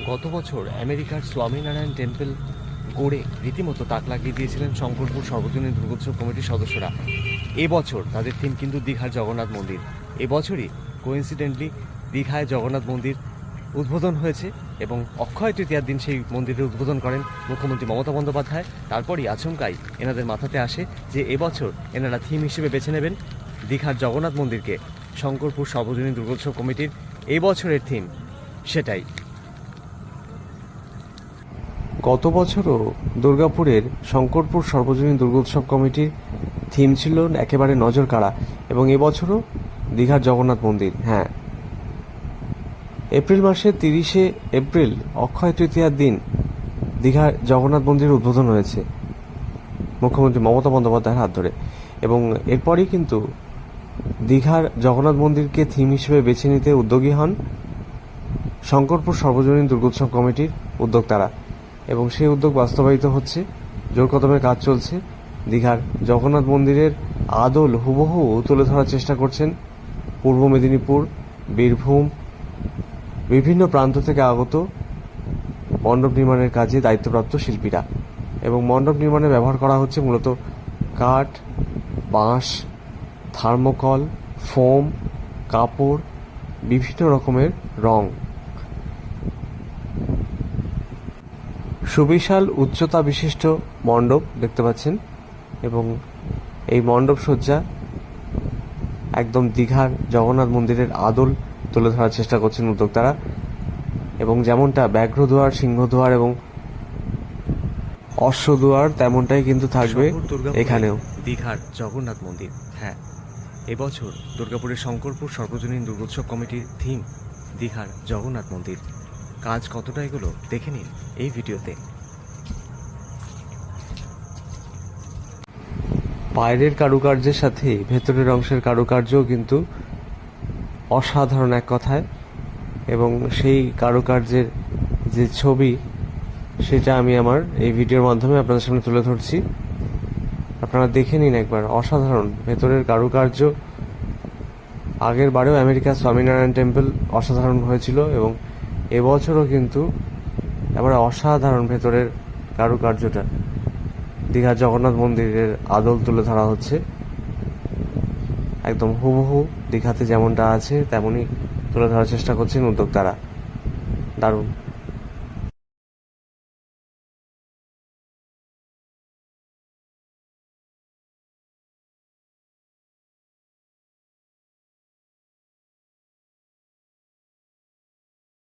গত বছর আমেরিকার স্বামীনারায়ণ টেম্পল গড়ে রীতিমতো তাক লাগিয়ে দিয়েছিলেন শঙ্করপুর সর্বজনীন দুর্গোৎসব কমিটির সদস্যরা। এবছর তাদের থিম কিন্তু দীঘার জগন্নাথ মন্দির। এবছরই কোইন্সিডেন্টলি দীঘায় জগন্নাথ মন্দির উদ্বোধন হয়েছে এবং অক্ষয় তৃতীয়ার দিন সেই মন্দিরের উদ্বোধন করেন মুখ্যমন্ত্রী মমতা বন্দ্যোপাধ্যায়। তারপরই আচমকাই এনাদের মাথাতে আসে যে এবছর এনারা থিম হিসেবে বেছে নেবেন দীঘার জগন্নাথ মন্দিরকে। শঙ্করপুর সর্বজনীন দুর্গোৎসব কমিটির এবছরের থিম সেটাই। গত বছরও দুর্গাপুরের শঙ্করপুর সর্বজনীন দুর্গোৎসব কমিটির থিম ছিল একেবারে নজর কাড়া এবং এবছরও দীঘার জগন্নাথ মন্দির। হ্যাঁ, এপ্রিল মাসের 30শে এপ্রিল অক্ষয় তৃতীয়ার দিন দীঘার জগন্নাথ মন্দিরের উদ্বোধন হয়েছে মুখ্যমন্ত্রী মমতা বন্দ্যোপাধ্যায়ের হাত ধরে এবং এরপরই কিন্তু দীঘার জগন্নাথ মন্দিরকে থিম হিসেবে বেছে নিতে উদ্যোগী হন শঙ্করপুর সর্বজনীন দুর্গোৎসব কমিটির উদ্যোক্তারা এবং সেই উদ্যোগ বাস্তবায়িত হচ্ছে। জোর কদমের কাজ চলছে। দীঘার জগন্নাথ মন্দিরের আদল হুবহু তুলে ধরার চেষ্টা করছেন পূর্ব মেদিনীপুর, বীরভূম, বিভিন্ন প্রান্ত থেকে আগত মণ্ডপ নির্মাণের কাজে দায়িত্বপ্রাপ্ত শিল্পীরা এবং মণ্ডপ নির্মাণে ব্যবহার করা হচ্ছে মূলত কাঠ, বাঁশ, থার্মোকল, ফোম, কাপড়, বিভিন্ন রকমের রং। সুবিশাল উচ্চতা বিশিষ্ট মণ্ডপ দেখতে পাচ্ছেন এবং এই মণ্ডপ সজ্জা একদম দীঘার জগন্নাথ মন্দিরের আদল তুলে ধরার চেষ্টা করছেন উদ্যোক্তারা এবং যেমনটা ব্যাঘ্রদুয়ার, সিংহদুয়ার এবং অশ্বদুয়ার তেমনটাই কিন্তু থাকবে এখানেও দীঘার জগন্নাথ মন্দির। হ্যাঁ, এবছর দুর্গাপুরের শঙ্করপুর সর্বজনীন দুর্গোৎসব কমিটির থিম দীঘার জগন্নাথ মন্দির। কাজ কতটা এগুলো দেখে নিন এই ভিডিওতে। বাইরের কারুকার্যের সাথে ভেতরের অংশের কারুকার্যও কিন্তু অসাধারণ এক কথায় এবং সেই কারুকার্যের যে ছবি সেটা আমি আমার এই ভিডিওর মাধ্যমে আপনাদের সামনে তুলে ধরছি। আপনারা দেখে নিন একবার, অসাধারণ ভেতরের কারুকার্য। আগের বারেও আমেরিকার স্বামীনারায়ণ টেম্পল অসাধারণ হয়েছিল এবং এবছরও কিন্তু এবারে অসাধারণ ভেতরের কারুকার্যটা দীঘার জগন্নাথ মন্দিরের আদল তুলে ধরা হচ্ছে। একদম হুবহু দীঘাতে যেমনটা আছে তেমনই তুলে ধরার চেষ্টা করছেন উদ্যোক্তারা। দারুণ।